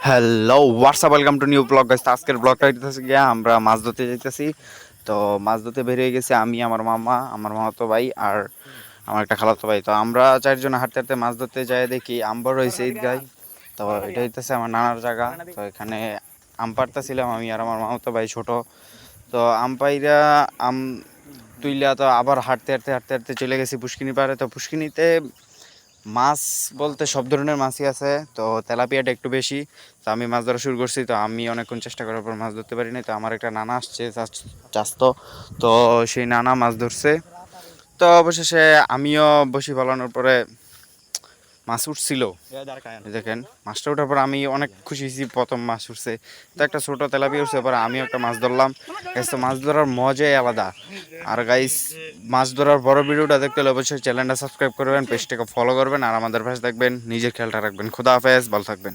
Hello WhatsApp welcome to new blog guys. আজকের ব্লগটা হইতেছে গিয়া আমরা মাছ ধরতে যাইতেছি। তো মাছ ধরতে বেরিয়ে গেছি আমি, আমার মামা, আমার মামাতো ভাই আর আমার একটা খালাতো ভাই। তো আমরা চারজন হাঁটতে হাঁটতে মাছ ধরতে যাই, দেখি আম্বার রয়েছে ঈদগায়। তো এটা হইতেছে আমার নানার জায়গা। তো এখানে আম পাড়তেছিলাম আমি আর আমার মামাতো ভাই ছোট। তো আম পাইরা আম তুইলা তো আবার হাঁটতে হাঁটতে হাঁটতে হাঁটতে চলে গেছি পুষ্কিনি পাড়ে। তো পুষ্কিনিতে মাছ বলতে সব ধরনের মাছই আছে, তো তেলাপিয়াটা একটু বেশি। তো আমি মাছ ধরা শুরু করছি, তো আমি অনেকক্ষণ চেষ্টা করার পর মাছ ধরতে পারিনি। তো আমার একটা নানা আসছে চাস্তো, তো সেই নানা মাছ ধরছে। তো অবশেষে আমিও বসি ফলানোর পরে মাছ উঠছিল। দেখেন মাছটা ওঠার পর আমি অনেক খুশি হয়েছি, প্রথম মাছ উঠছে। তো একটা ছোট তেলাপিয়া উঠছে, পরে আমিও একটা মাছ ধরলাম। তো মাছ ধরার মজাই আলাদা। আর গাইস, মাছ ধরার বড় ভিডিওটা দেখতে হলে অবশ্যই চ্যানেলটা সাবস্ক্রাইব করবেন, পেজটাকে ফলো করবেন আর আমাদের পাশে থাকবেন। নিজের খেয়ালটা রাখবেন। খোদা হাফেজ, ভালো থাকবেন।